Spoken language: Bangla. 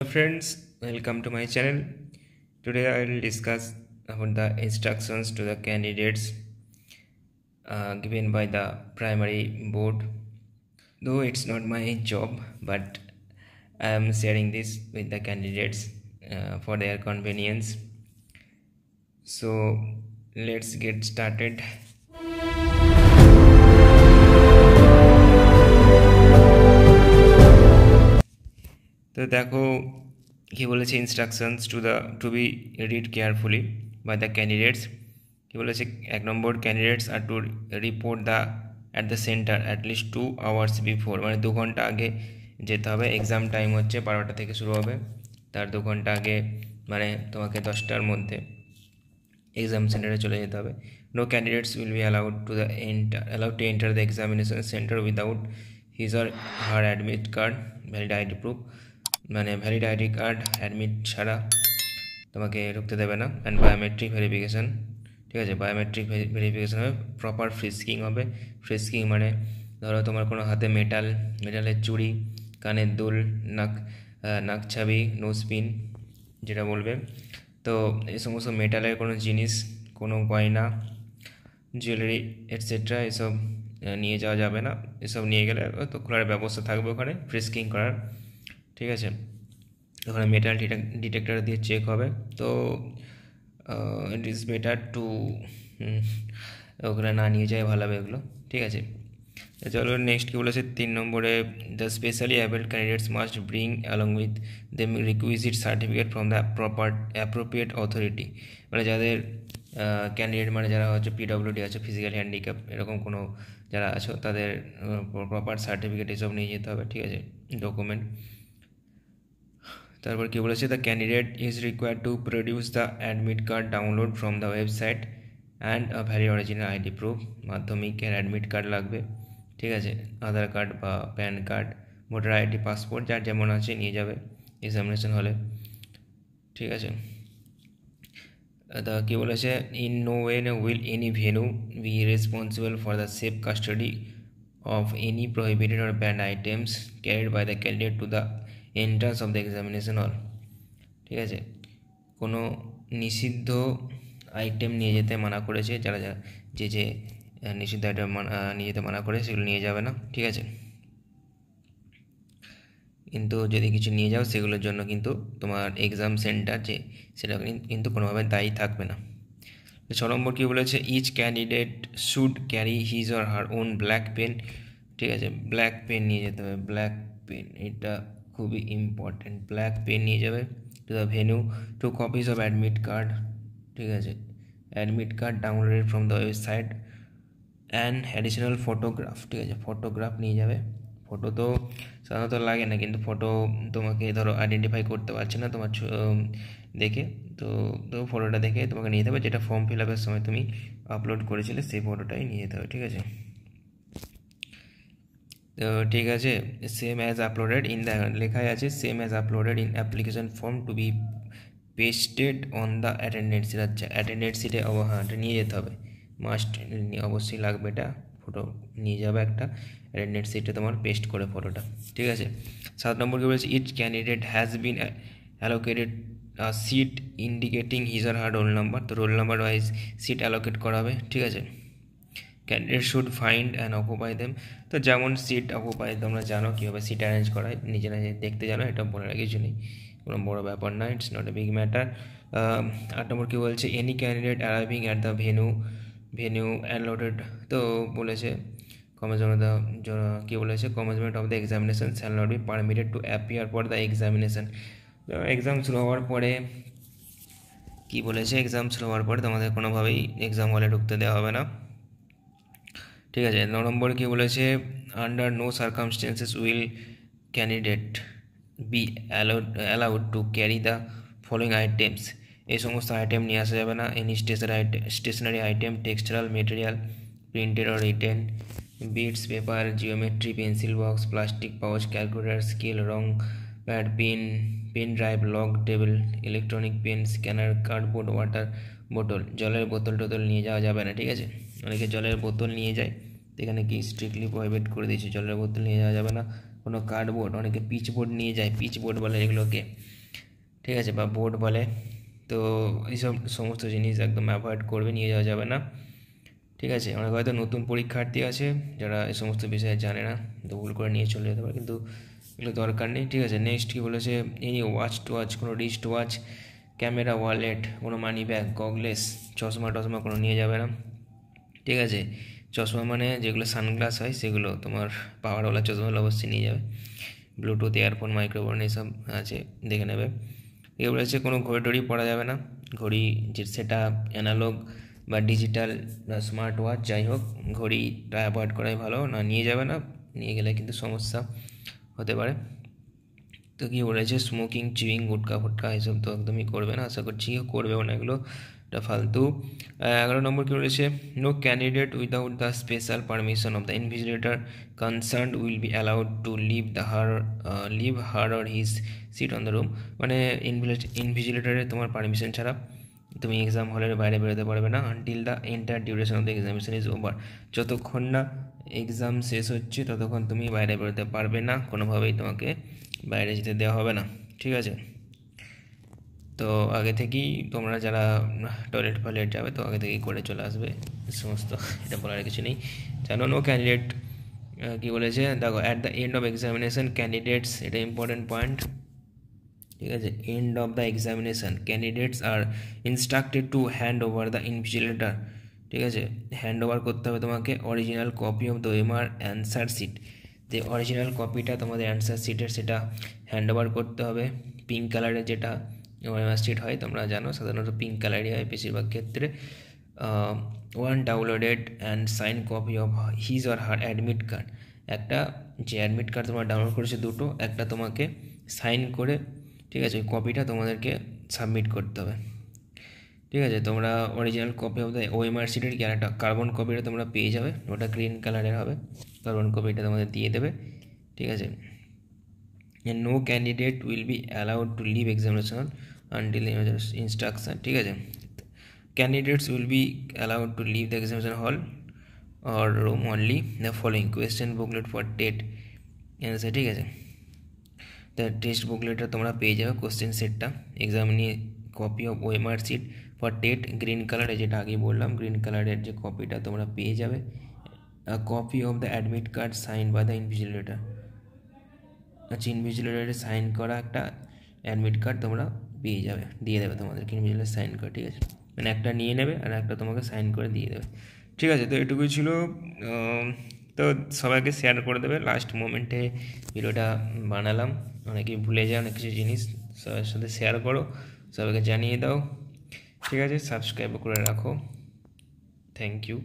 Hello friends, welcome to my channel. Today I will discuss about the instructions to the candidates given by the primary board. Though it's not my job, but I am sharing this with the candidates for their convenience. So let's get started. তো দেখো কি বলেছে instructions to be read carefully by the candidates. কি বলেছে 1 নম্বর, candidates are to report the at the centre at least 2 hours before, মানে 2 ঘন্টা আগে যেতে হবে। এক্সাম টাইম হচ্ছে 12টা থেকে শুরু হবে, তার 2 ঘন্টা আগে মানে তোমাকে 10টার মধ্যে এক্সাম সেন্টারে চলে যেতে হবে। No candidates will be allowed to enter the examination centre without his or her admit card, valid ID proof, মানে ভ্যালিড আইডি কার্ড অ্যাডমিট ছাড়া তোমাকে ঢুকতে দেবে না। অ্যান্ড বায়োমেট্রিক ভেরিফিকেশান, ঠিক আছে, বায়োমেট্রিক ভেরিফিকেশান হবে। প্রপার ফ্রিস্কিং হবে। ফ্রিস্কিং মানে ধরো তোমার কোনো হাতে মেটালের চুড়ি, কানের দুল, নাক ছাবি, নোজ পিন যেটা বলবে, তো এই সমস্ত মেটালের কোনো জিনিস, কোনো গয়না, জুয়েলারি এটসেট্রা এসব নিয়ে যাওয়া যাবে না। এসব নিয়ে গেলে তো খোলার ব্যবস্থা থাকবে ওখানে ফ্রিস্কিং করার, ঠিক আছে। ওখানে মেটাল ডিটেক্টর দিয়ে চেক হবে। তো ইট ইজ বেটার টু ওগুলো না নিয়ে যায় ভালো হবে এগুলো, ঠিক আছে। চলো নেক্সট কী বলেছে 3 নম্বরে, the specially abled candidates must bring along with them requisite certificate from the appropriate authority, মানে যাদের ক্যান্ডিডেট মানে যারা হচ্ছে পিডব্লিউডি আছে, ফিজিক্যালি হ্যান্ডিক্যাপ এরকম কোনো যারা আছো, তাদের প্রপার সার্টিফিকেট এসব নিয়ে যেতে হবে, ঠিক আছে, ডকুমেন্ট। তারপর কি বলেছে, the candidate is required to produce the admit card download from the website and a valid original ID proof. মাধ্যমিকের অ্যাডমিট কার্ড লাগবে, ঠিক আছে, আধার কার্ড বা pan card, voter ID, passport যার যেমন আছে নিয়ে যাবে এক্সামিনেশন হলে, ঠিক আছে। কী বলেছে, in no way will any venue be responsible for the safe custody of any prohibited or banned items carried by the candidate to the entrance of the examination hall, ঠিক আছে। কোনো নিষিদ্ধ আইটেম নিয়ে যেতে মানা করেছে, যারা যে নিষিদ্ধ আইটেম নিয়ে যেতে মানা করে সেগুলো নিয়ে যাবে না, ঠিক আছে। কিন্তু যদি কিছু নিয়ে যাও সেগুলোর জন্য কিন্তু তোমার এক্সাম সেন্টার যে সেটা কিন্তু কোনোভাবে দায়ী থাকবে না। 6 নম্বর কী বলেছে, each candidate should carry his or her own black pen, ঠিক আছে। ব্ল্যাক পেন নিয়ে যেতে হবে, ব্ল্যাক পেন এটা খুবই ইম্পর্টেন্ট। ব্ল্যাক পেন নিয়ে যাবে to the venue, 2 copies of admit card, ঠিক আছে, admit card downloaded from the website and additional photograph, ঠিক আছে, ফটোগ্রাফ নিয়ে যাবে। ফটো তো সাধারণত লাগে না, কিন্তু ফটো তোমাকে ধরো আইডেন্টিফাই করতে পারছে না তোমার দেখে, তো ফটোটা দেখে তোমাকে নিয়ে যেতে হবে, যেটা ফর্ম ফিল আপের সময় তুমি আপলোড করেছিলে সেই ফটোটাই নিয়ে যেতে হবে, ঠিক আছে। তো ঠিক আছে, same as uploaded in the, লেখাই আছে same as uploaded in application form to be pasted on the attendance sheet. আচ্ছা, অ্যাটেন্ডেন্স সিটে হ্যাঁ এটা নিয়ে যেতে হবে, মাস্ট অবশ্যই লাগবে, এটা ফটো নিয়ে যাবে একটা অ্যাটেন্ডেন্স সিটে তোমার পেস্ট করে ফটোটা, ঠিক আছে। 7 নম্বর কি বলেছে, each candidate has been allocated seat indicating his or her roll number, তো roll number wise seat allocate করা হবে, ঠিক আছে। Candidate should find and occupy them, তো যেমন সিট অকুপাই তোমরা জানো কীভাবে সিট অ্যারেঞ্জ করায়, নিজেরা দেখতে জানো, এটা বলার কিছু নেই, কোনো বড়ো ব্যাপার না, it's not a big matter. 8 নম্বর কী বলছে, any candidate arriving at the venue allotted, তো বলেছে কী বলেছে, commencement of the examination shall not be permitted to appear for the examination. Exam শুরু হওয়ার পরে কী বলেছে, এক্সাম শুরু হওয়ার পরে তোমাদের কোনোভাবেই এক্সাম হলে ঢুকতে দেওয়া হবে না, ঠিক আছে। 9 নম্বরে কী বলেছে, under no circumstances will candidate be allowed to carry the following items, এই সমস্ত আইটেম নিয়ে আসা যাবে না। Any stationery item, textile material, printed or written, bits paper, geometry, pencil box, plastic pouch, calculator, scale, রং pad, pen drive, log table, electronic pen, scanner, cardboard, water বোতল, জলের বোতল নিয়ে যাওয়া যাবে না, ঠিক আছে। অনেকে জলের বোতল নিয়ে যায়, এখানে কি স্ট্রিক্টলি প্রহিবিট করে দিয়েছে, জলের বোতল নিয়ে যাওয়া যাবে না। কোনো কার্ডবোর্ড, অনেকে পিচ বোর্ড নিয়ে যায়, পিচ বোর্ড বলে এগুলোকে, ঠিক আছে, বা বোর্ড বলে। তো এইসব সমস্ত জিনিস একদম অ্যাভয়েড করবে, নিয়ে যাওয়া যাবে না, ঠিক আছে। অনেক হয়তো নতুন পরীক্ষার্থী আছে যারা এই সমস্ত বিষয়ে জানে না, তো ভুল করে নিয়ে চলে যেতে পারে, কিন্তু এগুলো দরকার নেই, ঠিক আছে। নেক্সট কী বলেছে, এনি ওয়াচ ওয়াচ, কোনো রিস্ট ওয়াচ, ক্যামেরা, ওয়ালেট, কোনো মানি ব্যাগ, গগলেস, চশমা টশমা কোনো নিয়ে যাবে না, ঠিক আছে। চশমা মানে যেগুলো সানগ্লাস হয় সেগুলো, তোমার পাওয়ারওয়ালা চশমাগুলো অবশ্যই নিয়ে যাবে। ব্লুটুথ, এয়ারফোন, মাইক্রোফোন এইসব আছে, দেখে নেবে। এ বলেছে কোনো ঘড়ি টড়ি পরা যাবে না, ঘড়ি যে সেটা অ্যানালগ বা ডিজিটাল বা স্মার্ট ওয়াচ যাই হোক, ঘড়িটা অ্যাভয়েড করাই ভালো, না নিয়ে যাবে না, নিয়ে গেলে কিন্তু সমস্যা হতে পারে। তো কী বলেছে, স্মোকিং, চিউইং, গুটকা ফুটকা এসব তো একদমই করবে না, আশা করছি করবেও না, এগুলো এটা ফালতু। 11 নম্বর কী বলেছে, no candidate without the special permission of the invigilator concerned will be allowed to leave her or his seat on the room. মানে ইনভিজিলেটরের তোমার পারমিশন ছাড়া তুমি এক্সাম হলের বাইরে বেরোতে পারবে না until the entire duration of the examination is over. যতক্ষণ না এক্সাম শেষ হচ্ছে ততক্ষণ তুমি বাইরে বেরোতে পারবে না, কোনোভাবেই তোমাকে বাইরে যেতে দেওয়া হবে না, ঠিক আছে। তো আগে থেকেই তোমরা যারা টয়লেট ফয়লেট যাবে তো আগে থেকেই করে চলে আসবে, সমস্ত এটা বলার কিছু নেই। জানো, নো ক্যান্ডিডেট কী বলেছে, দেখো, at the end of examination candidates, এটা ইম্পর্টেন্ট পয়েন্ট, ঠিক আছে। End of the examination candidates are instructed to hand over the invigilator, ঠিক আছে। হ্যান্ড ওভার করতে হবে তোমাকে original copy of the OMR answer sheet, যে অরিজিনাল কপিটা তোমাদের অ্যান্সার শিটের সেটা হ্যান্ড ওভার করতে হবে। পিঙ্ক কালারের যেটা ওএমআর শিট হয় তোমরা জানো, সাধারণত পিঙ্ক কালারই হয় বেশিরভাগ ক্ষেত্রে। One downloaded and sign copy of his or her admit card, একটা যে অ্যাডমিট কার্ড তোমরা ডাউনলোড করেছো দুটো, একটা তোমাকে সাইন করে, ঠিক আছে, ওই কপিটা তোমাদেরকে সাবমিট করতে হবে, ঠিক আছে। তোমরা original copy of the OMR শিটের কি একটা কার্বন কপিটা তোমরা পেয়ে যাবে, ওটা গ্রিন কালারের হবে, কার্বন কপিটা তোমাদের দিয়ে দেবে, ঠিক আছে। No candidate will be allowed to leave examination until instruction, ঠিক আছে। Candidates will be allowed to leave the examination hall or room only the following question booklet for TET answer, ঠিক আছে। তা টেক্সট বুকলেটটা তোমরা পেয়ে যাবে, কোশ্চেন সেটটা, examinee copy of OMR sheet for TET, green কালারে যেটা আগে বললাম, গ্রিন কালারের যে কপিটা তোমরা পেয়ে যাবে। Copy of the admit card sign by the invigilator, আচ্ছা, ইনভিজিলেটরে সাইন করা একটা অ্যাডমিট কার্ড তোমরা পেয়ে যাবে, দিয়ে দেবে তোমাদেরকে ইনভিজিলেটর সাইন করে, ঠিক আছে। মানে একটা নিয়ে নেবে আর একটা তোমাকে সাইন করে দিয়ে দেবে, ঠিক আছে। তো এটুকুই ছিল। তো সবাইকে শেয়ার করে দেবে, লাস্ট মোমেন্টে ভিডিওটা বানালাম, অনেকেই ভুলে যায় অনেক কিছু জিনিস, সবার সাথে শেয়ার করো, সবাইকে জানিয়ে দাও, ঠিক আছে। সাবস্ক্রাইব করে রাখো, থ্যাংক ইউ।